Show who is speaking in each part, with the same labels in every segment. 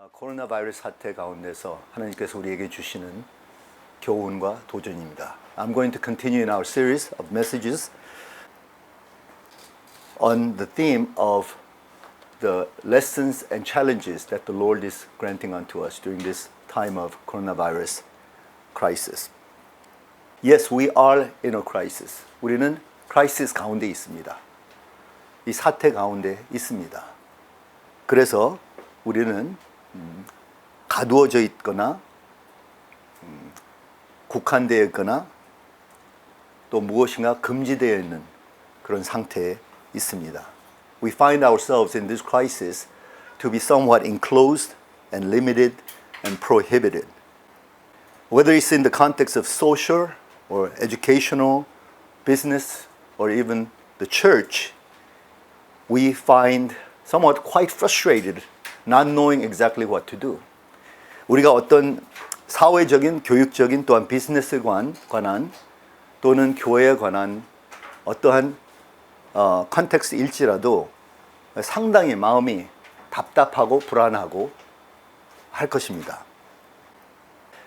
Speaker 1: 코로나 바이러스 사태 가운데서 하나님께서 우리에게 주시는 교훈과 도전입니다. I'm going to continue in our series of messages on the theme of the lessons and challenges that the Lord is granting unto us during this time of coronavirus crisis. Yes, we are in a crisis. 우리는 크라이시스 가운데 있습니다. 이 사태 가운데 있습니다. 그래서 우리는 가두어져 있거나 국한되어 있거나 또 무엇인가 금지되어 있는 그런 상태에 있습니다. We find ourselves in this crisis to be somewhat enclosed and limited and prohibited. Whether it's in the context of social or educational, business, or even the church, we find somewhat quite frustrated not knowing exactly what to do. 우리가 어떤 사회적인, 교육적인 또한 비즈니스에 관한 또는 교회에 관한 어떠한 컨텍스트일지라도 상당히 마음이 답답하고 불안하고 할 것입니다.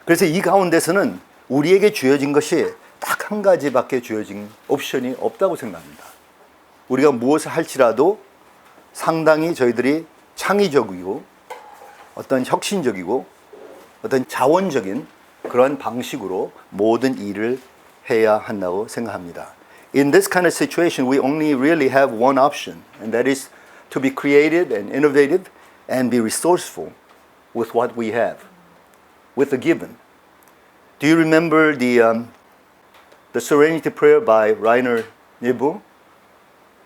Speaker 1: 그래서 이 가운데서는 우리에게 주어진 것이 딱 한 가지밖에 주어진 옵션이 없다고 생각합니다. 우리가 무엇을 할지라도 상당히 저희들이 창의적이고 어떤 혁신적이고 어떤 자원적인 그런 방식으로 모든 일을 해야 한다고 생각합니다. In this kind of situation, we only really have one option, and that is to be creative and innovative and be resourceful with what we have, with the given. Do you remember the Serenity Prayer by Rainer Niebuhr?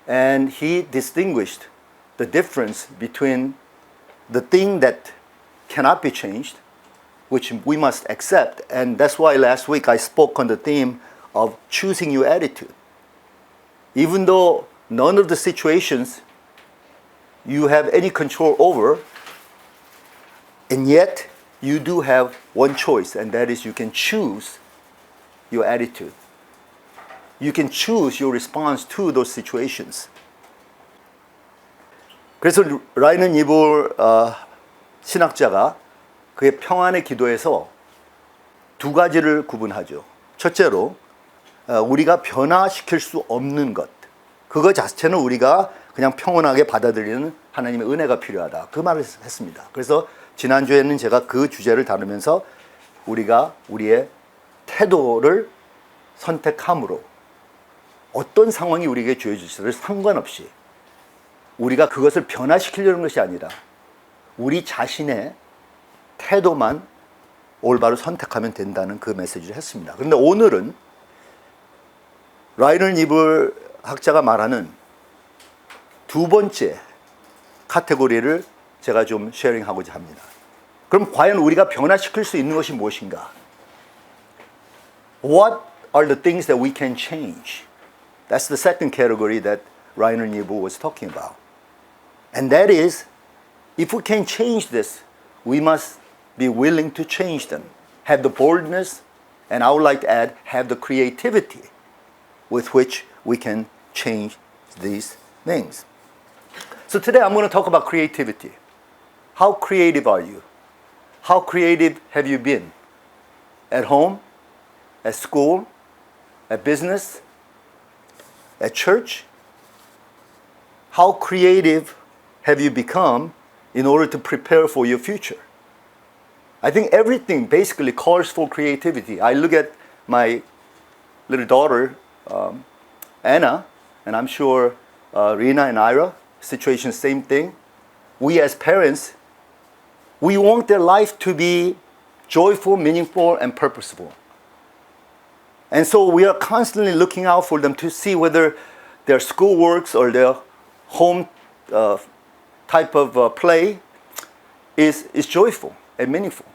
Speaker 1: And he distinguished the difference between the thing that cannot be changed, which we must accept, and that's why last week I spoke on the theme of choosing your attitude. Even though none of the situations you have any control over, and yet you do have one choice, and that is you can choose your attitude. You can choose your response to those situations. 그래서 라이너 니볼 신학자가 그의 평안의 기도에서 두 가지를 구분하죠. 첫째로 우리가 변화시킬 수 없는 것, 그거 자체는 우리가 그냥 평온하게 받아들이는 하나님의 은혜가 필요하다, 그 말을 했습니다. 그래서 지난주에는 제가 그 주제를 다루면서 우리가 우리의 태도를 선택함으로 어떤 상황이 우리에게 주어질지를 상관없이 우리가 그것을 변화시키려는 것이 아니라 우리 자신의 태도만 올바로 선택하면 된다는 그 메시지를 했습니다. 그런데 오늘은 라이너 니블 학자가 말하는 두 번째 카테고리를 제가 좀 쉐어링하고자 합니다. 그럼 과연 우리가 변화시킬 수 있는 것이 무엇인가? What are the things that we can change? That's the second category that Rainer Niebuhr was talking about. And that is, if we can change this, we must be willing to change them. Have the boldness, and I would like to add, have the creativity with which we can change these things. So today I'm going to talk about creativity. How creative are you? How creative have you been? At home, at school, at business, at church? How creative have you become in order to prepare for your future? I think everything basically calls for creativity. I look at my little daughter, Anna, and I'm sure Rina and Ira, situation same thing. We as parents, we want their life to be joyful, meaningful, and purposeful. And so we are constantly looking out for them to see whether their schoolworks or their home type of play is joyful and meaningful.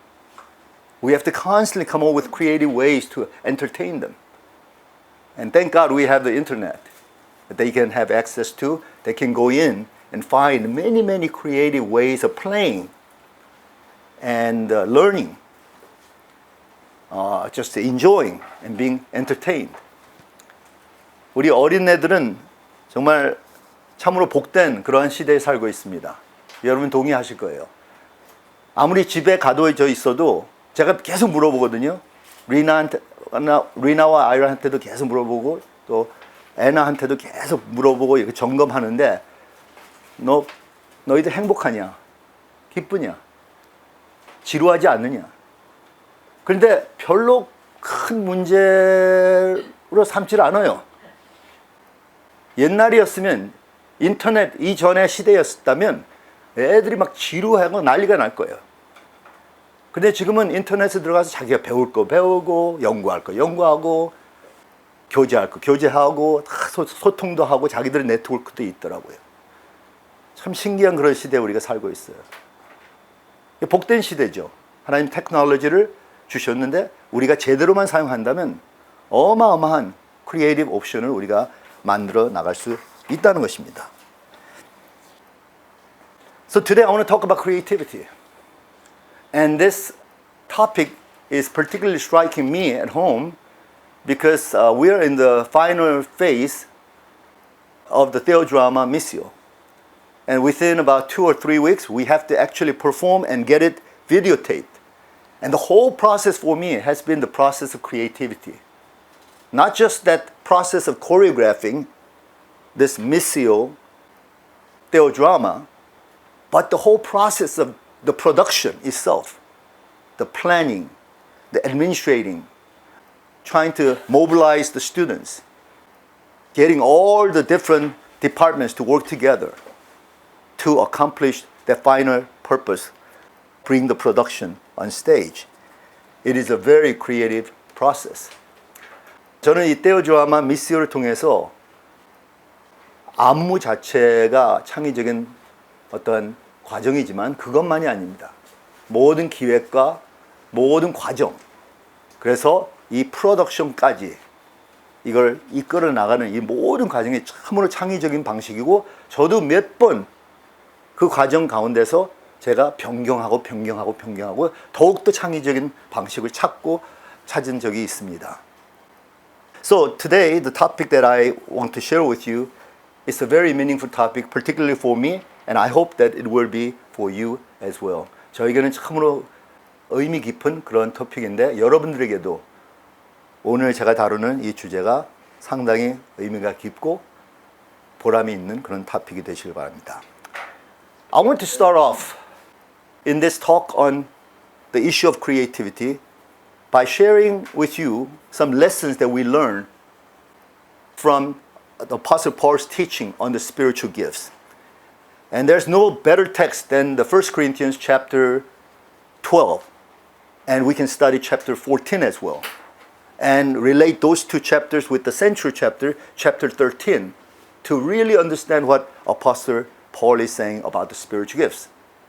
Speaker 1: We have to constantly come up with creative ways to entertain them. And thank God we have the internet that they can have access to. They can go in and find many, many creative ways of playing and learning, just enjoying and being entertained. 우리 어린애들은 정말 참으로 복된 그러한 시대에 살고 있습니다. 여러분 동의하실 거예요. 아무리 집에 가둬져 있어도 제가 계속 물어보거든요. 리나와 아이라한테도 계속 물어보고 또 애나한테도 계속 물어보고 이렇게 점검하는데 너희들 행복하냐? 기쁘냐? 지루하지 않느냐? 그런데 별로 큰 문제로 삼질 않아요. 옛날이었으면 인터넷 이전의 시대였다면 애들이 막 지루하고 난리가 날 거예요. 근데 지금은 인터넷에 들어가서 자기가 배울 거 배우고 연구할 거 연구하고 교제할 거 교제하고 다 소통도 하고 자기들의 네트워크도 있더라고요. 참 신기한 그런 시대에 우리가 살고 있어요. 복된 시대죠. 하나님 테크놀로지를 주셨는데 우리가 제대로만 사용한다면 어마어마한 크리에이티브 옵션을 우리가 만들어 나갈 수 있다는 것입니다. So today I want to talk about creativity. And this topic is particularly striking me at home because we are in the final phase of the theodrama Missio. And within about 2 or 3 weeks, we have to actually perform and get it videotaped. And the whole process for me has been the process of creativity. Not just that process of choreographing this Missio theodrama, but the whole process of the production itself, the planning, the administrating, trying to mobilize the students, getting all the different departments to work together to accomplish the final purpose, bring the production on stage. It is a very creative process. 저는 이 떼어주아마 미시오를 통해서 안무 자체가 창의적인 어떤 과정이지만 그것만이 아닙니다. 모든 기획과 모든 과정, 그래서 이 프로덕션까지 이걸 이끌어 나가는 이 모든 과정이 참으로 창의적인 방식이고 저도 몇 번 그 과정 가운데서 제가 변경하고 더욱더 창의적인 방식을 찾은 적이 있습니다. So today the topic that I want to share with you is a very meaningful topic, particularly for me, and I hope that it will be for you as well. 저에게는 참으로 의미 깊은 그런 토픽인데 여러분들에게도 오늘 제가 다루는 이 주제가 상당히 의미가 깊고 보람이 있는 그런 토픽이 되시길 바랍니다. I want to start off in this talk on the issue of creativity by sharing with you some lessons that we learned from the Apostle Paul's teaching on the spiritual gifts. And there's no better text than the 1 Corinthians chapter 12. And we can study chapter 14 as well. And relate those two chapters with the central chapter, chapter 13, to really understand what Apostle Paul is saying about the spiritual gifts.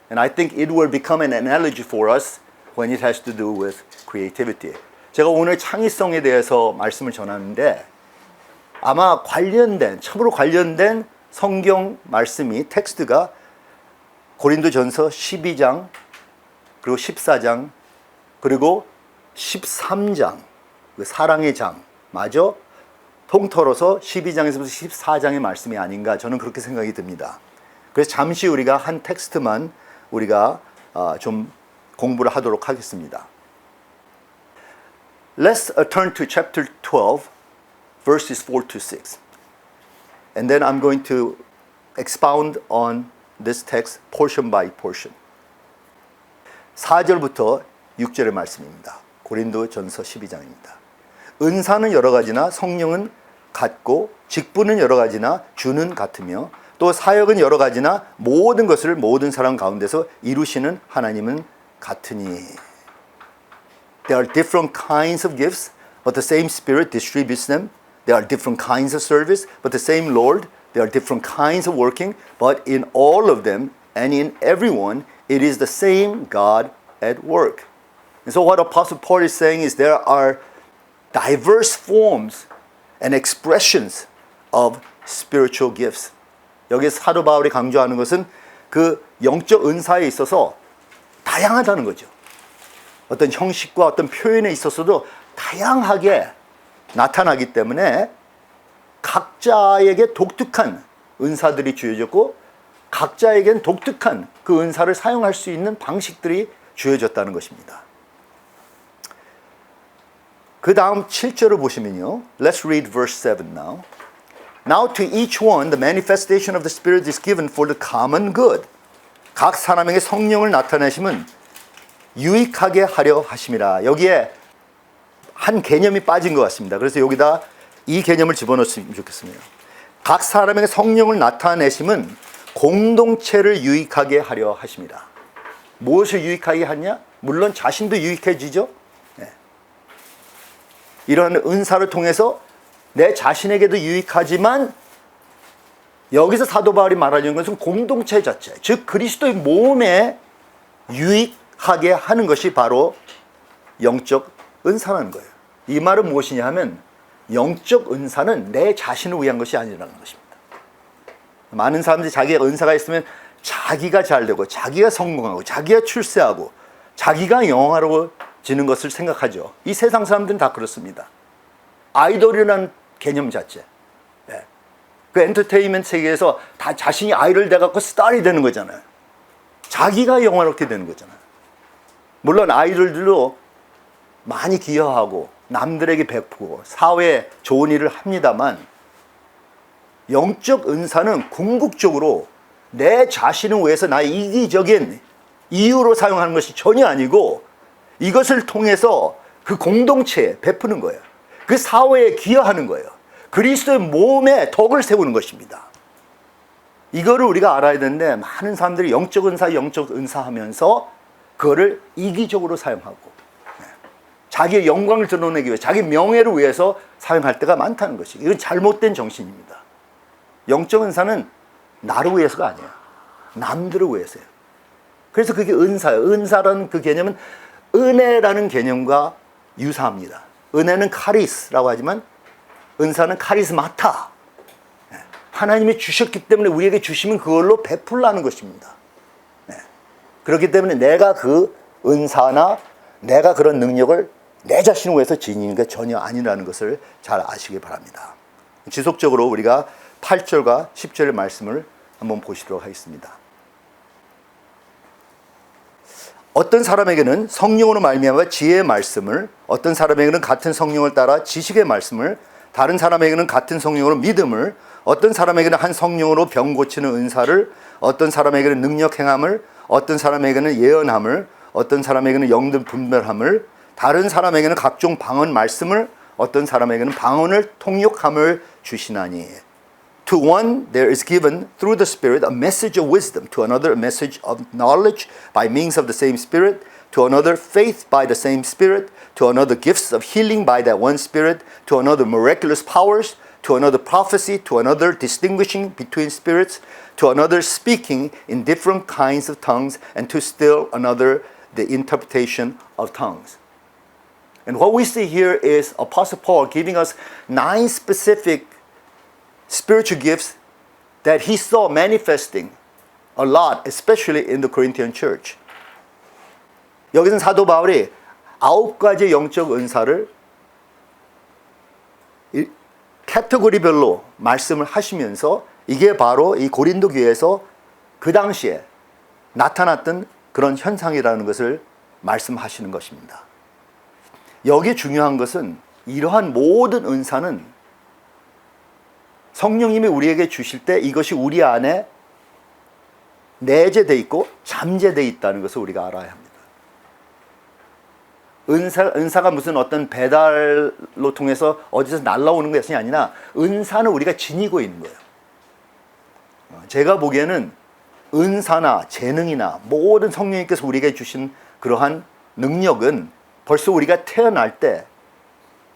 Speaker 1: And I think it will become an analogy for us when it has to do with creativity. 제가 오늘 창의성에 대해서 말씀을 전하는데 아마 참으로 관련된 성경 말씀이 텍스트가 고린도전서 12장 그리고 14장 그리고 13장 그 사랑의 장 마저 통틀어서 12장에서부터 14장의 말씀이 아닌가 저는 그렇게 생각이 듭니다. 그래서 잠시 우리가 한 텍스트만 우리가 좀 공부를 하도록 하겠습니다. Let's turn to chapter 12, verses 4 to 6. And then I'm going to expound on this text portion by portion. 4절부터 6절의 말씀입니다. 고린도전서 12장입니다. 은사는 여러 가지나 성령은 같고 직분은 여러 가지나 주는 같으며 또 사역은 여러 가지나 모든 것을 모든 사람 가운데서 이루시는 하나님은 같으니. There are different kinds of gifts, but the same Spirit distributes them. There are different kinds of service, but the same Lord. There are different kinds of working, but in all of them and in everyone, it is the same God at work. And so what Apostle Paul is saying is there are diverse forms and expressions of spiritual gifts. 여기서 사도 바울이 강조하는 것은 그 영적 은사에 있어서 다양하다는 거죠. 어떤 형식과 어떤 표현에 있어서도 다양하게 나타나기 때문에 각자에게 독특한 은사들이 주어졌고 각자에겐 독특한 그 은사를 사용할 수 있는 방식들이 주어졌다는 것입니다. 그 다음 7절을 보시면요. Let's read verse 7 now. Now to each one the manifestation of the Spirit is given for the common good. 각 사람에게 성령을 나타내심은 유익하게 하려 하심이라. 여기에 한 개념이 빠진 것 같습니다. 그래서 여기다 이 개념을 집어넣었으면 좋겠습니다. 각 사람에게 성령을 나타내심은 공동체를 유익하게 하려 하심이라. 무엇을 유익하게 하냐? 물론 자신도 유익해지죠. 네. 이러한 은사를 통해서 내 자신에게도 유익하지만 여기서 사도 바울이 말하려는 것은 공동체 자체, 즉 그리스도의 몸에 유익하게 하는 것이 바로 영적 은사라는 거예요. 이 말은 무엇이냐 하면 영적 은사는 내 자신을 위한 것이 아니라는 것입니다. 많은 사람들이 자기가 은사가 있으면 자기가 잘 되고 자기가 성공하고 자기가 출세하고 자기가 영화로워지는 것을 생각하죠. 이 세상 사람들은 다 그렇습니다. 아이돌이라는 개념 자체, 그 엔터테인먼트 세계에서 다 자신이 아이돌 돼갖고 스타이 되는 거잖아요. 자기가 영화롭게 되는 거잖아요. 물론 아이돌들도 많이 기여하고 남들에게 베푸고 사회에 좋은 일을 합니다만 영적 은사는 궁극적으로 내 자신을 위해서 나의 이기적인 이유로 사용하는 것이 전혀 아니고 이것을 통해서 그 공동체에 베푸는 거예요. 그 사회에 기여하는 거예요. 그리스도의 몸에 덕을 세우는 것입니다. 이거를 우리가 알아야 되는데 많은 사람들이 영적 은사 하면서 그거를 이기적으로 사용하고 자기의 영광을 드러내기 위해 자기 명예를 위해서 사용할 때가 많다는 것이, 이건 잘못된 정신입니다. 영적 은사는 나를 위해서가 아니에요. 남들을 위해서예요. 그래서 그게 은사예요. 은사라는 그 개념은 은혜라는 개념과 유사합니다. 은혜는 카리스라고 하지만 은사는 카리스마타. 하나님이 주셨기 때문에 우리에게 주시면 그걸로 베풀라는 것입니다. 그렇기 때문에 내가 그 은사나 내가 그런 능력을 내 자신을 위해서 지니는 게 전혀 아니라는 것을 잘 아시기 바랍니다. 지속적으로 우리가 8절과 10절의 말씀을 한번 보시도록 하겠습니다. 어떤 사람에게는 성령으로 말미암아 지혜의 말씀을, 어떤 사람에게는 같은 성령을 따라 지식의 말씀을, 다른 사람에게는 같은 성령으로 믿음을, 어떤 사람에게는 한 성령으로 병 고치는 은사를, 어떤 사람에게는 능력 행함을, 어떤 사람에게는 예언함을, 어떤 사람에게는 영들 분별함을, 다른 사람에게는 각종 방언 말씀을, 어떤 사람에게는 방언을 통역함을 주시나니. To one there is given through the Spirit a message of wisdom, to another a message of knowledge by means of the same Spirit, to another faith by the same Spirit, to another gifts of healing by that one Spirit, to another miraculous powers, to another prophecy, to another distinguishing between spirits, to another speaking in different kinds of tongues, and to still another the interpretation of tongues. And what we see here is Apostle Paul giving us 9 specific spiritual gifts that he saw manifesting a lot, especially in the Corinthian church. 여기서는 사도 바울이 9가지 영적 은사를 카테고리별로 말씀을 하시면서 이게 바로 이 고린도 교회에서 그 당시에 나타났던 그런 현상이라는 것을 말씀하시는 것입니다. 여기 중요한 것은 이러한 모든 은사는 성령님이 우리에게 주실 때 이것이 우리 안에 내재되어 있고 잠재되어 있다는 것을 우리가 알아야 합니다. 은사가 무슨 어떤 배달로 통해서 어디서 날라오는 것이 아니라 은사는 우리가 지니고 있는 거예요. 제가 보기에는 은사나 재능이나 모든 성령님께서 우리에게 주신 그러한 능력은 벌써 우리가 태어날 때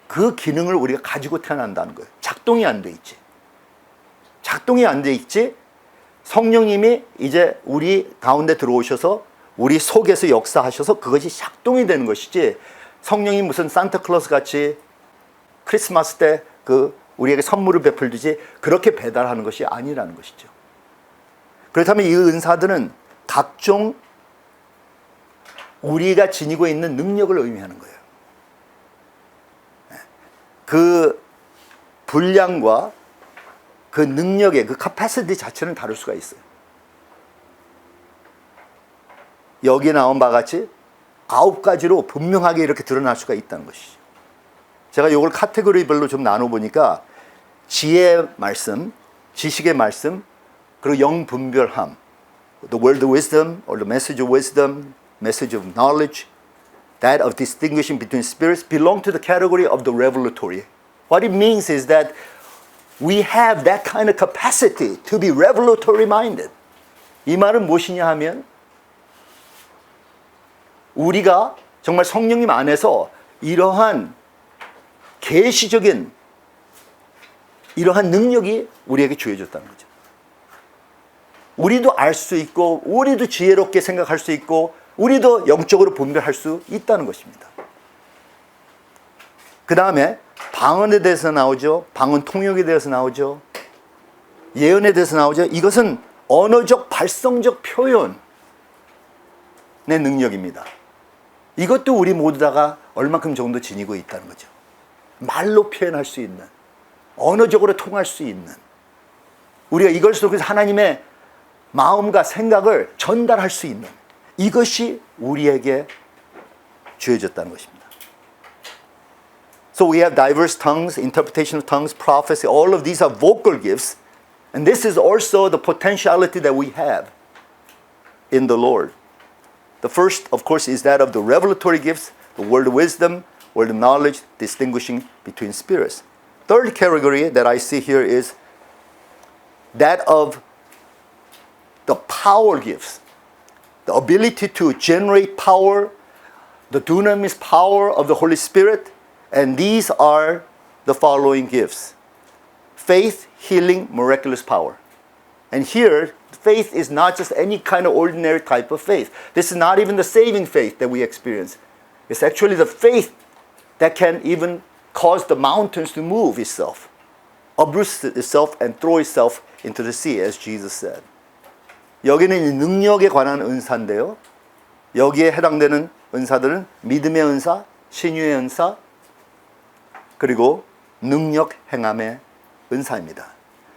Speaker 1: 그 기능을 우리가 가지고 태어난다는 거예요. 작동이 안 돼 있지. 작동이 안 돼 있지. 성령님이 이제 우리 가운데 들어오셔서 우리 속에서 역사하셔서 그것이 작동이 되는 것이지, 성령이 무슨 산타클로스 같이 크리스마스 때 그 우리에게 선물을 베풀듯이 그렇게 배달하는 것이 아니라는 것이죠. 그렇다면 이 은사들은 각종 우리가 지니고 있는 능력을 의미하는 거예요. 그 분량과 그 능력의 그 capacity 자체는 다를 수가 있어요. 여기에 나온 바와 같이 9가지로 분명하게 이렇게 드러날 수가 있다는 것이죠. 제가 이걸 카테고리별로 좀 나눠보니까 지혜의 말씀, 지식의 말씀, 그리고 영분별함, the word of wisdom or the message of wisdom, message of knowledge, that of distinguishing between spirits belong to the category of the revelatory. What it means is that we have that kind of capacity to be revelatory minded. 이 말은 무엇이냐 하면 우리가 정말 성령님 안에서 이러한 계시적인 이러한 능력이 우리에게 주어졌다는 거죠. 우리도 알 수 있고 우리도 지혜롭게 생각할 수 있고 우리도 영적으로 분별할 수 있다는 것입니다. 그 다음에 방언에 대해서 나오죠. 방언 통역에 대해서 나오죠. 예언에 대해서 나오죠. 이것은 언어적 발성적 표현의 능력입니다. 이것도 우리 모두 다가 얼마큼 정도 지니고 있다는 거죠. 말로 표현할 수 있는, 언어적으로 통할 수 있는, 우리가 이걸 속에서 하나님의 마음과 생각을 전달할 수 있는, 이것이 우리에게 주어졌다는 것입니다. So we have diverse tongues, interpretation of tongues, prophecy. All of these are vocal gifts. And this is also the potentiality that we have in the Lord. The first, of course, is that of the revelatory gifts, the word of wisdom, word of knowledge, distinguishing between spirits. Third category that I see here is that of the power gifts, the ability to generate power, the dunamis power of the Holy Spirit, and these are the following gifts: faith, healing, miraculous power. And here, faith is not just any kind of ordinary type of faith. This is not even the saving faith that we experience. It's actually the faith that can even cause the mountains to move itself, uproot itself and throw itself into the sea, as Jesus said. 여기는 능력에 관한 은사인데요. 여기에 해당되는 은사들은 믿음의 은사, 신유의 은사, 그리고 능력 행함의 은사입니다.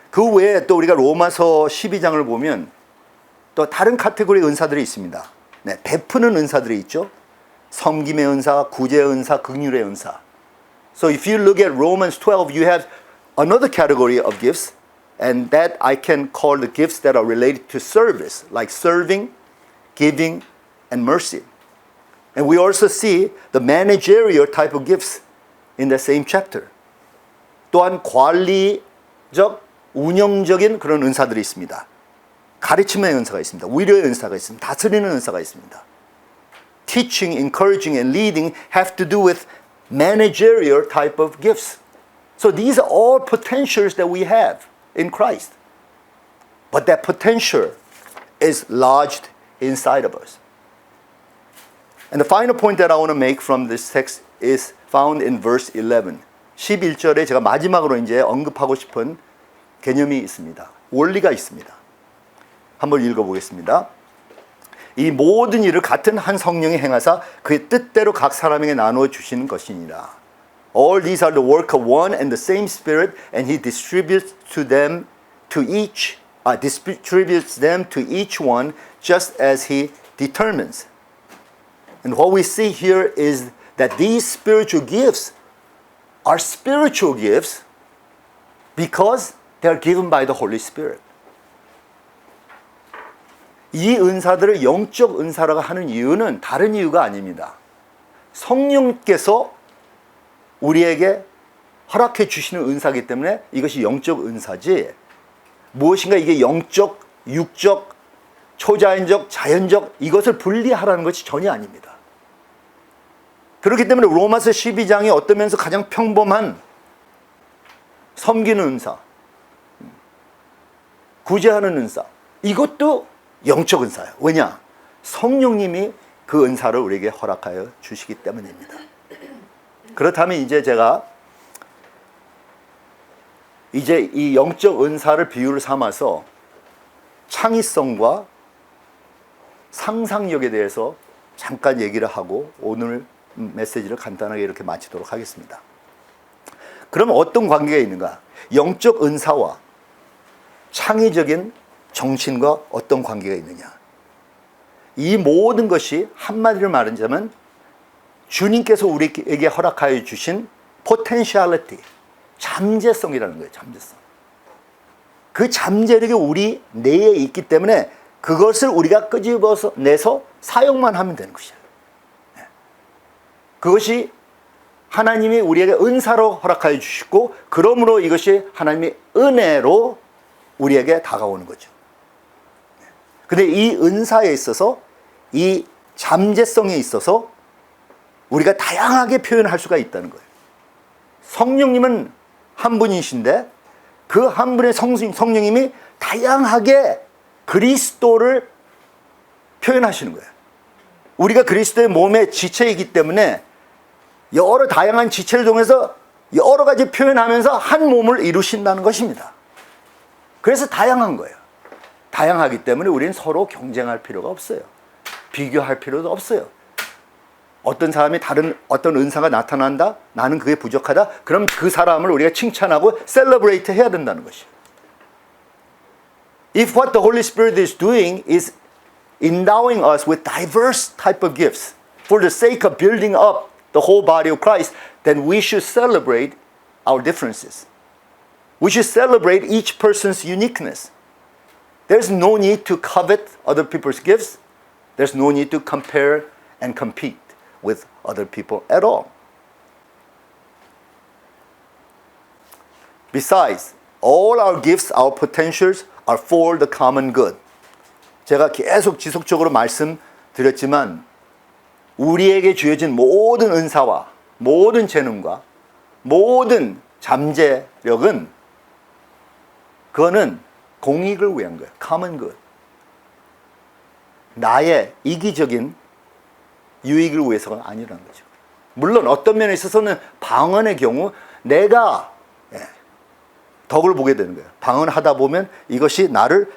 Speaker 1: 그 외에 또 우리가 로마서 12장을 보면 또 다른 카테고리의 은사들이 있습니다. 네, 베푸는 은사들이 있죠. 섬김의 은사, 구제의 은사, 긍휼의 은사. So if you look at Romans 12, you have another category of gifts, and that I can call the gifts that are related to service, like serving, giving, and mercy. And we also see the managerial type of gifts in the same chapter. 또한 관리적, 운영적인 그런 은사들이 있습니다. 가르침의 은사가 있습니다. 위로의 은사가 있습니다. 다스리는 은사가 있습니다. Teaching, encouraging, and leading have to do with managerial type of gifts. So these are all potentials that we have in Christ. But that potential is lodged inside of us. And the final point that I want to make from this text is found in verse 11. 11절에 제가 마지막으로 이제 언급하고 싶은 개념이 있습니다. 원리가 있습니다. 한번 읽어보겠습니다. 이 모든 일을 같은 한 성령이 행하사 그의 뜻대로 각 사람에게 나누어 주시는 것이니라. All these are the work of one and the same Spirit, and He distributes them to each one just as He determines. And what we see here is that these spiritual gifts are spiritual gifts because they are given by the Holy Spirit. 이 은사들을 영적 은사라고 하는 이유는 다른 이유가 아닙니다. 성령께서 우리에게 허락해 주시는 은사이기 때문에 이것이 영적 은사지, 무엇인가 이게 영적, 육적, 초자연적, 자연적 이것을 분리하라는 것이 전혀 아닙니다. 그렇기 때문에 로마서 12장이 어떤 면에서 가장 평범한 섬기는 은사, 구제하는 은사, 이것도 영적 은사예요. 왜냐? 성령님이 그 은사를 우리에게 허락하여 주시기 때문입니다. 그렇다면 이제 제가 이 영적 은사를 비유를 삼아서 창의성과 상상력에 대해서 잠깐 얘기를 하고 오늘 메시지를 간단하게 이렇게 마치도록 하겠습니다. 그럼 어떤 관계가 있는가? 영적 은사와 창의적인 정신과 어떤 관계가 있느냐? 이 모든 것이 한마디로 말하자면 주님께서 우리에게 허락하여 주신 potentiality, 잠재성이라는 거예요. 잠재성. 그 잠재력이 우리 내에 있기 때문에 그것을 우리가 끄집어서 내서 사용만 하면 되는 것이에요. 그것이 하나님이 우리에게 은사로 허락하여 주시고, 그러므로 이것이 하나님의 은혜로 우리에게 다가오는 거죠. 근데 이 은사에 있어서, 이 잠재성에 있어서 우리가 다양하게 표현할 수가 있다는 거예요. 성령님은 한 분이신데 그 한 분의 성령님이 다양하게 그리스도를 표현하시는 거예요. 우리가 그리스도의 몸의 지체이기 때문에 여러 다양한 지체를 통해서 여러 가지 표현하면서 한 몸을 이루신다는 것입니다. 그래서 다양한 거예요. 다양하기 때문에 우리는 서로 경쟁할 필요가 없어요. 비교할 필요도 없어요. 어떤 사람이 다른 어떤 은사가 나타난다? 나는 그게 부족하다? 그럼 그 사람을 우리가 칭찬하고 셀러브레이트 해야 된다는 것이에요. If what the Holy Spirit is doing is endowing us with diverse type of gifts for the sake of building up the whole body of Christ, then we should celebrate our differences. We should celebrate each person's uniqueness. There's no need to covet other people's gifts. There's no need to compare and compete with other people at all. Besides, all our gifts, our potentials are for the common good. 제가 계속 지속적으로 말씀드렸지만 우리에게 주어진 모든 은사와 모든 재능과 모든 잠재력은 그거는 공익을 위한 거예요. common good. 나의 이기적인 유익을 위해서가 아니라는 거죠. 물론 어떤 면에 있어서는 방언의 경우 내가 덕을 보게 되는 거예요. 방언하다 보면 이것이 나를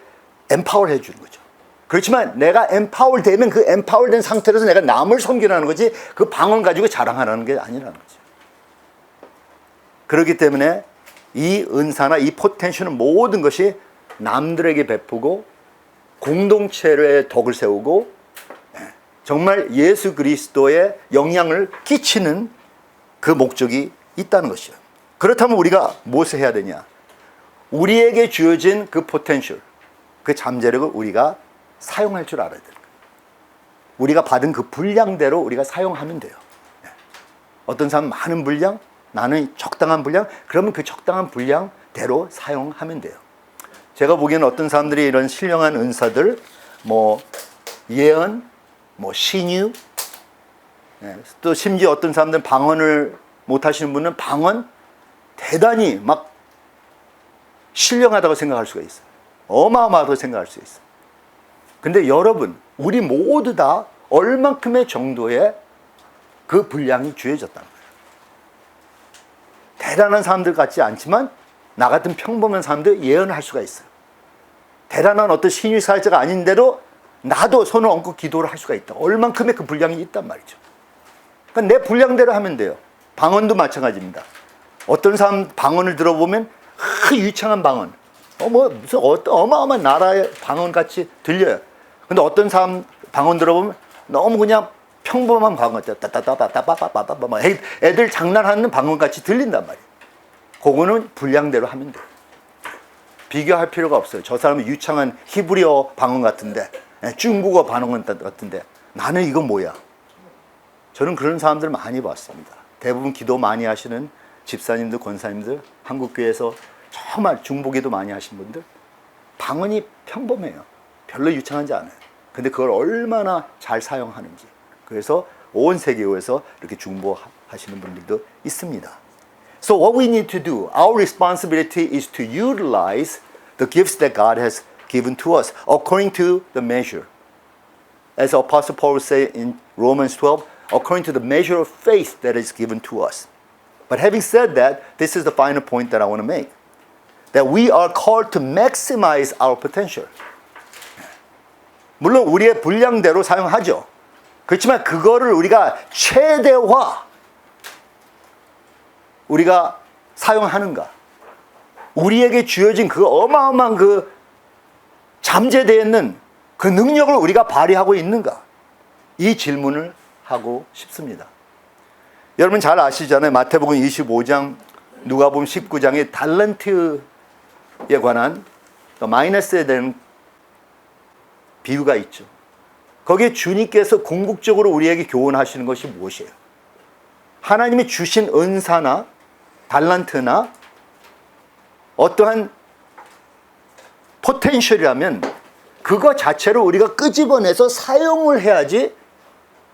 Speaker 1: empower 해주는 거죠. 그렇지만 내가 empower 되면 그 empower 된 상태에서 내가 남을 섬기라는 거지 그 방언 가지고 자랑하라는 게 아니라는 거죠. 그렇기 때문에 이 은사나 이 포텐셜은 모든 것이 남들에게 베푸고 공동체의 덕을 세우고 정말 예수 그리스도의 영향을 끼치는 그 목적이 있다는 것이요. 그렇다면 우리가 무엇을 해야 되냐? 우리에게 주어진 그 포텐셜, 그 잠재력을 우리가 사용할 줄 알아야 돼요. 우리가 받은 그 분량대로 우리가 사용하면 돼요. 어떤 사람은 많은 분량, 나는 적당한 분량, 그러면 그 적당한 분량대로 사용하면 돼요. 제가 보기에는 어떤 사람들이 이런 신령한 은사들, 예언, 신유, 또 심지어 어떤 사람들은 방언을 못 하시는 분은 방언 대단히 막 신령하다고 생각할 수가 있어요. 어마어마하다고 생각할 수 있어요. 근데 여러분, 우리 모두 다 얼만큼의 정도의 그 분량이 주어졌다는 거예요. 대단한 사람들 같지 않지만 나 같은 평범한 사람도 예언을 할 수가 있어요. 대단한 어떤 신유사회자가 아닌데도 나도 손을 얹고 기도를 할 수가 있다. 얼만큼의 그 분량이 있단 말이죠. 그러니까 내 분량대로 하면 돼요. 방언도 마찬가지입니다. 어떤 사람 방언을 들어보면 유창한 방언, 무슨 어마어마한 나라의 방언 같이 들려요. 근데 어떤 사람 방언 들어보면 너무 그냥 평범한 방언, 따따따따따따따따따 애들 장난하는 방언 같이 들린단 말이에요. 그거는 분량대로 하면 돼요. 비교할 필요가 없어요. 저 사람은 유창한 히브리어 방언 같은데, 중국어 방언 같은데 나는 이거 뭐야? 저는 그런 사람들 많이 봤습니다. 대부분 기도 많이 하시는 집사님들, 권사님들, 한국교회에서 정말 중보기도 많이 하신 분들 방언이 평범해요. 별로 유창하지 않아요. 근데 그걸 얼마나 잘 사용하는지. 그래서 온 세계에서 이렇게 중보하시는 분들도 있습니다. So what we need to do, our responsibility is to utilize the gifts that God has given to us according to the measure. As Apostle Paul said in Romans 12, according to the measure of faith that is given to us. But having said that, this is the final point that I want to make. That we are called to maximize our potential. 물론 우리의 분량대로 사용하죠. 그렇지만 그거를 우리가 최대화 우리가 사용하는가? 우리에게 주어진 그 어마어마한 그 잠재되어 있는 그 능력을 우리가 발휘하고 있는가? 이 질문을 하고 싶습니다. 여러분 잘 아시잖아요. 마태복음 25장, 누가복음 19장의 달란트에 관한 마이너스에 대한 비유가 있죠. 거기에 주님께서 궁극적으로 우리에게 교훈하시는 것이 무엇이에요? 하나님이 주신 은사나 달란트나 어떠한 포텐셜이라면 그거 자체를 우리가 끄집어내서 사용을 해야지,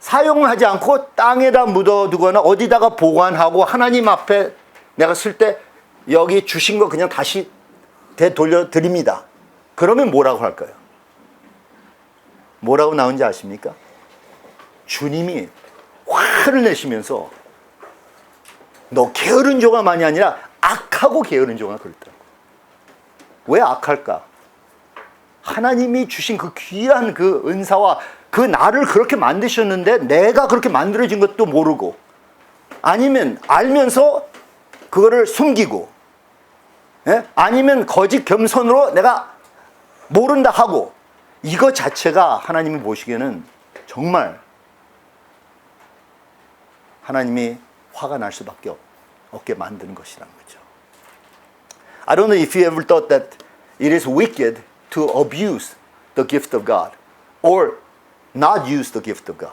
Speaker 1: 사용을 하지 않고 땅에다 묻어두거나 어디다가 보관하고 하나님 앞에 내가 쓸 때 여기 주신 거 그냥 다시 되돌려드립니다. 그러면 뭐라고 할까요? 뭐라고 나온지 아십니까? 주님이 화를 내시면서 너 게으른 종아만이 아니라 악하고 게으른 종아 그랬다. 왜 악할까? 하나님이 주신 그 귀한 그 은사와 그 나를 그렇게 만드셨는데 내가 그렇게 만들어진 것도 모르고, 아니면 알면서 그거를 숨기고, 아니면 거짓 겸손으로 내가 모른다 하고, 이거 자체가 하나님이 보시기에는 정말 하나님이 화가 날 수밖에 없게 만드는 것이라는 거죠. I don't know if you ever thought that it is wicked to abuse the gift of God or not use the gift of God.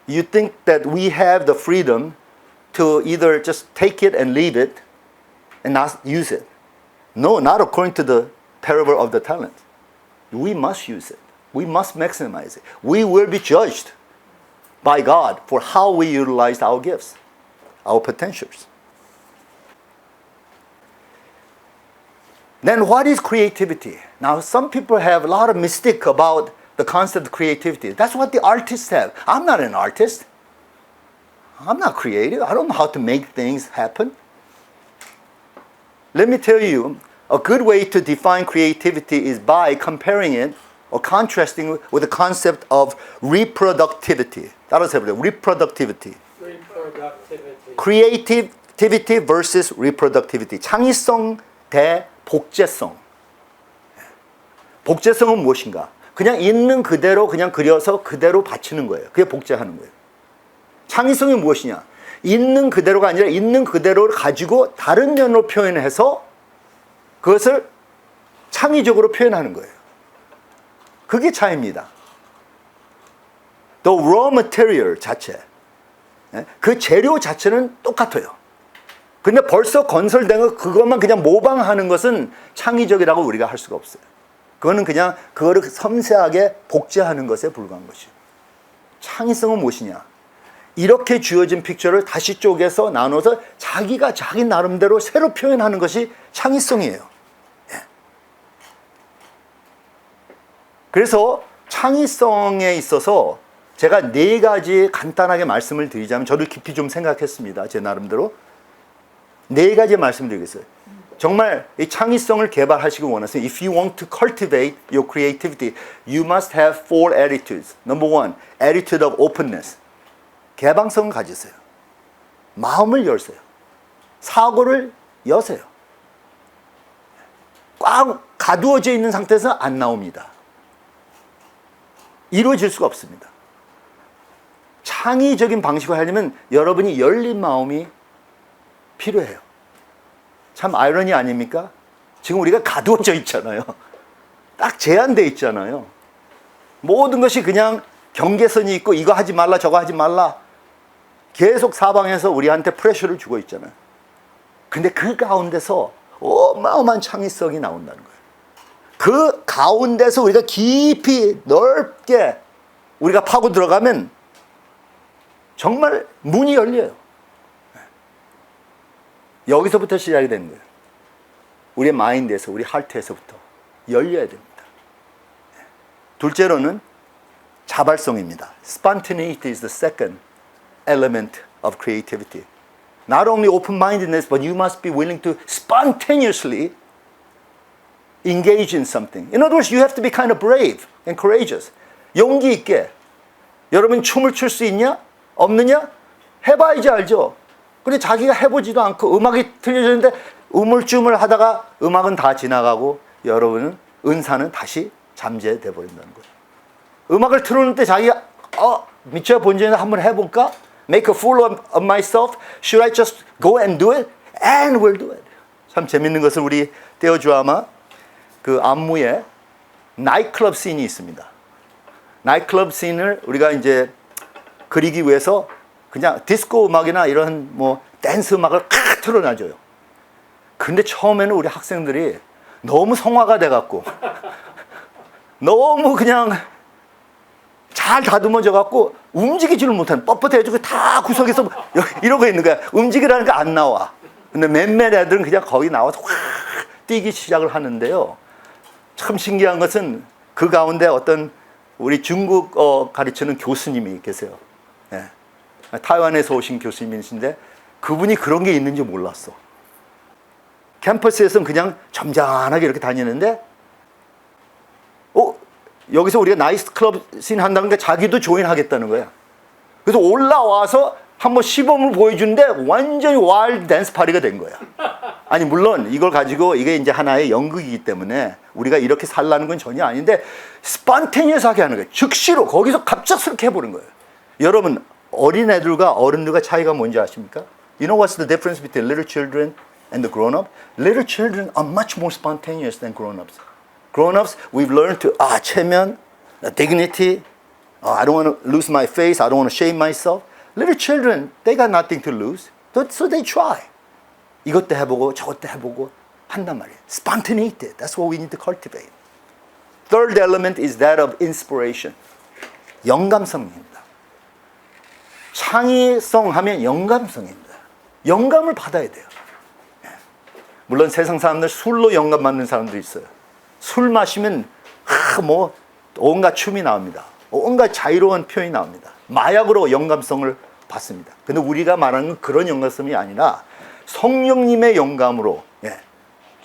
Speaker 1: You think that we have the freedom to either just take it and leave it and not use it. No, not according to the parable of the talent. We must use it. We must maximize it. We will be judged by God for how we utilize our gifts, our potentials. Then what is creativity? Now some people have a lot of mystique about the concept of creativity. That's what the artists have. I'm not an artist. I'm not creative. I don't know how to make things happen. Let me tell you, a good way to define creativity is by comparing it or contrasting with the concept of reproductivity. 따라서 해보세요. Reproductivity. Creativity versus reproductivity. 창의성 대 복제성. 복제성은 무엇인가? 그냥 있는 그대로 그냥 그려서 그대로 바치는 거예요. 그게 복제하는 거예요. 창의성이 무엇이냐? 있는 그대로가 아니라 있는 그대로를 가지고 다른 면으로 표현해서 그것을 창의적으로 표현하는 거예요. 그게 차이입니다. The raw material 자체, 그 재료 자체는 똑같아요. 근데 벌써 건설된 거 그것만 그냥 모방하는 것은 창의적이라고 우리가 할 수가 없어요. 그거는 그냥 그거를 섬세하게 복제하는 것에 불과한 것이에요. 창의성은 무엇이냐? 이렇게 주어진 픽처를 다시 쪼개서 나눠서 자기가 자기 나름대로 새로 표현하는 것이 창의성이에요. 그래서 창의성에 있어서 제가 4가지 간단하게 말씀을 드리자면, 저도 깊이 좀 생각했습니다. 제 나름대로 4가지 말씀드리겠어요. 정말 이 창의성을 개발하시기 원하세요. If you want to cultivate your creativity, you must have 4 attitudes. Number 1, attitude of openness. 개방성을 가지세요. 마음을 열세요. 사고를 여세요. 꽉 가두어져 있는 상태에서 안 나옵니다. 이루어질 수가 없습니다. 창의적인 방식으로 하려면 여러분이 열린 마음이 필요해요. 참 아이러니 아닙니까? 지금 우리가 가두어져 있잖아요. 딱 제한되어 있잖아요. 모든 것이 그냥 경계선이 있고 이거 하지 말라 저거 하지 말라 계속 사방에서 우리한테 프레셔를 주고 있잖아요. 근데 그 가운데서 어마어마한 창의성이 나온다는 거예요. 그 가운데서 우리가 깊이 넓게 우리가 파고 들어가면 정말 문이 열려요. 여기서부터 시작이 되는 거예요. 우리의 마인드에서, 우리 하트에서부터 열려야 됩니다. 둘째로는 자발성입니다. Spontaneity is the second element of creativity. Not only open-mindedness, but you must be willing to spontaneously engage in something. In other words, you have to be kind of brave and courageous. 용기 있게. 여러분 춤을 출 수 있냐? 없느냐? 해봐야지 알죠. 근데 자기가 해보지도 않고 음악이 틀려졌는데 우물쭈물 하다가 음악은 다 지나가고 여러분은 은사는 다시 잠재돼 버린다는 거예요. 음악을 틀어놓을 때 자기가 미처 본전에 한번 해볼까? Make a fool of myself? Should I just go and do it? And we'll do it. 참 재밌는 것은 우리 떼어주아마 그 안무에 나이트클럽 씬이 있습니다. 나이트클럽 씬을 우리가 이제 그리기 위해서 그냥 디스코 음악이나 이런 뭐 댄스 음악을 칵 틀어놔줘요. 근데 처음에는 우리 학생들이 너무 성화가 돼갖고 너무 그냥 잘 다듬어져갖고 움직이지를 못하는 뻣뻣해가지고 다 구석에서 이러고 있는 거야. 움직이라는 게 안 나와. 근데 몇몇 애들은 그냥 거기 나와서 확 뛰기 시작을 하는데요. 참 신기한 것은 그 가운데 어떤 우리 중국어 가르치는 교수님이 계세요. 네. 타이완에서 오신 교수님이신데 그분이 그런 게 있는지 몰랐어. 캠퍼스에서는 그냥 점잖하게 이렇게 다니는데 여기서 우리가 나이트 클럽 씬 한다는 게 자기도 조인하겠다는 거야. 그래서 올라와서 한번 시범을 보여주는데 완전히 와일드 댄스 파티가 된 거야. 아니 물론 이걸 가지고 이게 이제 하나의 연극이기 때문에 우리가 이렇게 살라는 건 전혀 아닌데 스판테니어스하게 하는 거예요. 즉시로 거기서 갑작스럽게 해보는 거예요. 여러분 어린애들과 어른들과 차이가 뭔지 아십니까? You know what's the difference between little children and the grown-up? Little children are much more spontaneous than grown-ups. Grown-ups, we've learned to 체면, dignity. I don't want to lose my face. I don't want to shame myself. Little children, they got nothing to lose. So they try. 이것도 해보고 저것도 해보고 한단 말이에요. Spontaneity. That's what we need to cultivate. Third element is that of inspiration. 영감성입니다. 창의성 하면 영감성입니다. 영감을 받아야 돼요. 물론 세상 사람들 술로 영감 받는 사람들이 있어요. 술 마시면 뭐 온갖 춤이 나옵니다. 온갖 자유로운 표현이 나옵니다. 마약으로 영감성을 받습니다. 근데 우리가 말하는 건 그런 영감성이 아니라 성령님의 영감으로,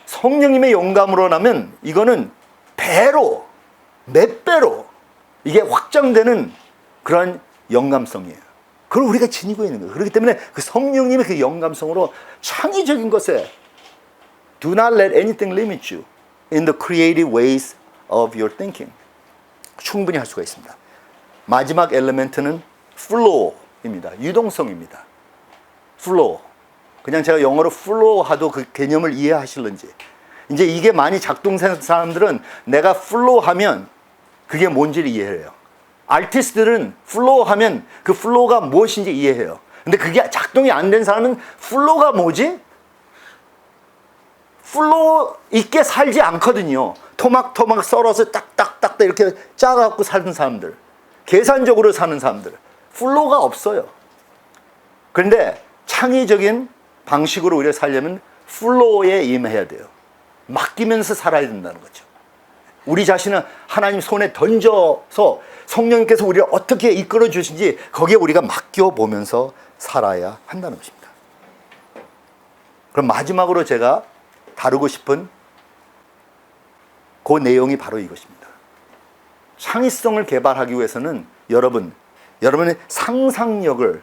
Speaker 1: 성령님의 영감으로라면 이거는 배로, 몇 배로 이게 확장되는 그런 영감성이에요. 그걸 우리가 지니고 있는 거예요. 그렇기 때문에 그 성령님의 그 영감성으로 창의적인 것에 do not let anything limit you in the creative ways of your thinking. 충분히 할 수가 있습니다. 마지막 엘리멘트는 flow입니다. 유동성입니다. flow. 그냥 제가 영어로 flow하도 그 개념을 이해하실는지. 이제 이게 많이 작동하는 사람들은 내가 flow하면 그게 뭔지를 이해해요. 아티스트들은 flow하면 그 flow가 무엇인지 이해해요. 근데 그게 작동이 안 된 사람은 flow가 뭐지? 플로우 있게 살지 않거든요. 토막토막 썰어서 딱딱딱 이렇게 짜갖고 사는 사람들, 계산적으로 사는 사람들, 플로우가 없어요. 그런데 창의적인 방식으로 우리가 살려면 플로우에 임해야 돼요. 맡기면서 살아야 된다는 거죠. 우리 자신은 하나님 손에 던져서 성령님께서 우리를 어떻게 이끌어 주신지 거기에 우리가 맡겨보면서 살아야 한다는 것입니다. 그럼 마지막으로 제가 다루고 싶은 그 내용이 바로 이것입니다. 창의성을 개발하기 위해서는 여러분의 상상력을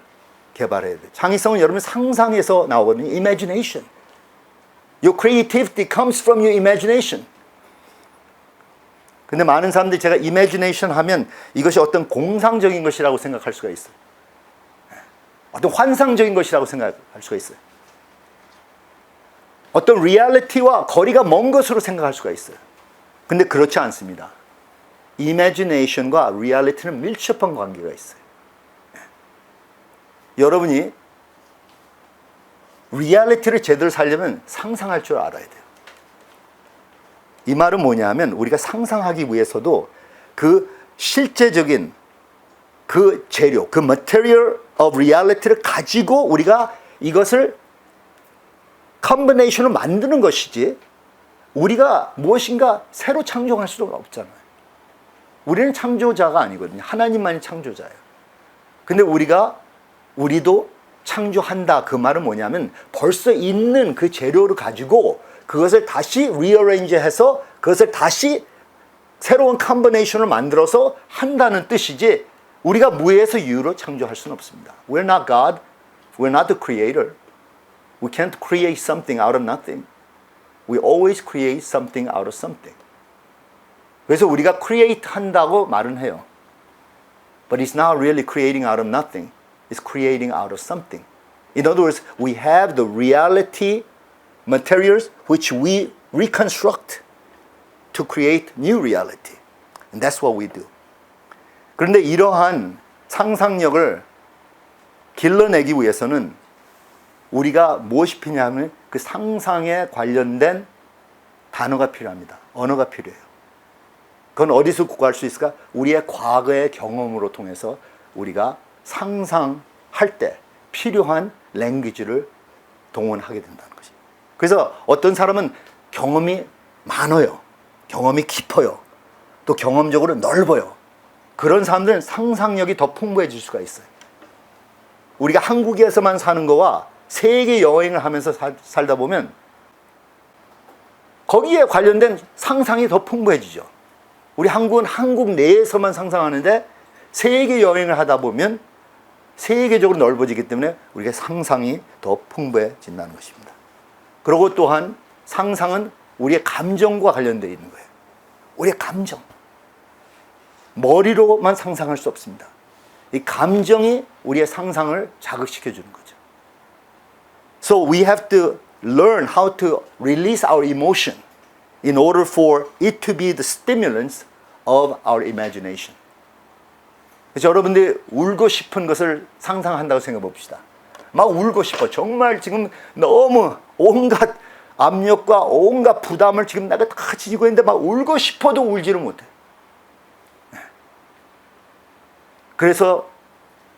Speaker 1: 개발해야 돼요. 창의성은 여러분 상상에서 나오거든요. Imagination. Your creativity comes from your imagination. 근데 많은 사람들이 제가 imagination 하면 이것이 어떤 공상적인 것이라고 생각할 수가 있어요. 어떤 환상적인 것이라고 생각할 수가 있어요. 어떤 리얼리티와 거리가 먼 것으로 생각할 수가 있어요. 근데 그렇지 않습니다. imagination과 리얼리티는 밀접한 관계가 있어요. 여러분이 리얼리티를 제대로 살려면 상상할 줄 알아야 돼요. 이 말은 뭐냐면 우리가 상상하기 위해서도 그 실제적인 그 재료, 그 material of reality를 가지고 우리가 이것을 컨비네이션을 만드는 것이지 우리가 무엇인가 새로 창조할 수가 없잖아요. 우리는 창조자가 아니거든요. 하나님만이 창조자예요. 근데 우리도 창조한다. 그 말은 뭐냐면 벌써 있는 그 재료를 가지고 그것을 다시 rearrange 해서 그것을 다시 새로운 컨비네이션을 만들어서 한다는 뜻이지 우리가 무에서 유로 창조할 수는 없습니다. We're not God. We're not the creator. We can't create something out of nothing. We always create something out of something. 그래서 우리가 create 한다고 말은 해요. But it's not really creating out of nothing. It's creating out of something. In other words, we have the reality materials which we reconstruct to create new reality. And that's what we do. 그런데 이러한 상상력을 길러내기 위해서는 우리가 무엇이 필요하면 그 상상에 관련된 단어가 필요합니다. 언어가 필요해요. 그건 어디서 구할 수 있을까? 우리의 과거의 경험으로 통해서 우리가 상상할 때 필요한 랭귀지를 동원하게 된다는 것입니다. 그래서 어떤 사람은 경험이 많아요. 경험이 깊어요. 또 경험적으로 넓어요. 그런 사람들은 상상력이 더 풍부해질 수가 있어요. 우리가 한국에서만 사는 거와 세계 여행을 하면서 살다 보면 거기에 관련된 상상이 더 풍부해지죠. 우리 한국은 한국 내에서만 상상하는데 세계 여행을 하다 보면 세계적으로 넓어지기 때문에 우리가 상상이 더 풍부해진다는 것입니다. 그리고 또한 상상은 우리의 감정과 관련되어 있는 거예요. 우리의 감정. 머리로만 상상할 수 없습니다. 이 감정이 우리의 상상을 자극시켜 주는 거죠. So we have to learn how to release our emotion in order for it to be the stimulants of our imagination. 그래서 여러분들이 울고 싶은 것을 상상한다고 생각해 봅시다. 막 울고 싶어. 정말 지금 너무 온갖 압력과 온갖 부담을 지금 내가 다 지니고 있는데 막 울고 싶어도 울지를 못해. 그래서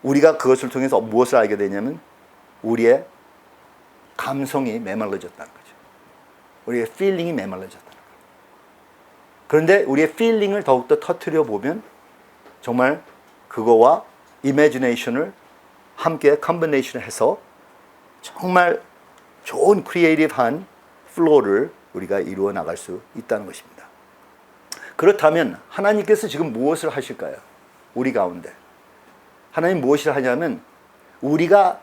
Speaker 1: 우리가 그것을 통해서 무엇을 알게 되냐면 우리의 감성이 메말라졌다는 거죠. 우리의 필링이 메말라졌다는 거죠. 그런데 우리의 필링을 더욱더 터뜨려 보면 정말 그거와 이미지네이션을 함께 컨비네이션을 해서 정말 좋은 크리에이티브한 플로우를 우리가 이루어 나갈 수 있다는 것입니다. 그렇다면 하나님께서 지금 무엇을 하실까요? 우리 가운데. 하나님 무엇을 하냐면 우리가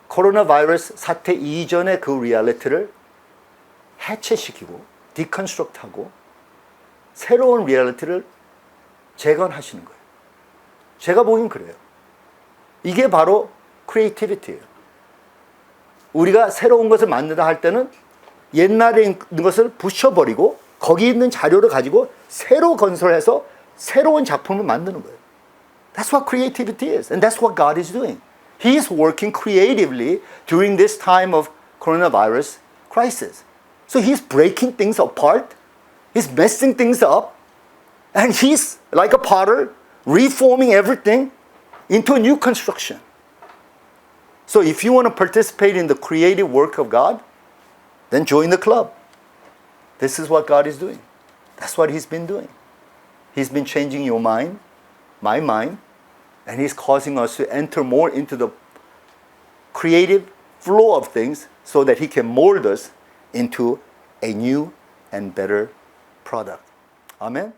Speaker 1: 코로나 바이러스 사태 이전의 그 리얼리티를 해체시키고 디컨스트럭트하고 새로운 리얼리티를 재건하시는 거예요. 제가 보기엔 그래요. 이게 바로 크리에이티비티예요. 우리가 새로운 것을 만든다 할 때는 옛날에 있는 것을 부셔버리고 거기 있는 자료를 가지고 새로 건설해서 새로운 작품을 만드는 거예요. That's what creativity is. And that's what God is doing. He is working creatively during this time of coronavirus crisis. So He's breaking things apart. He's messing things up. And He's like a potter reforming everything into a new construction. So if you want to participate in the creative work of God, then join the club. This is what God is doing. That's what He's been doing. He's been changing your mind, my mind, and He's causing us to enter more into the creative flow of things so that He can mold us into a new and better product. Amen?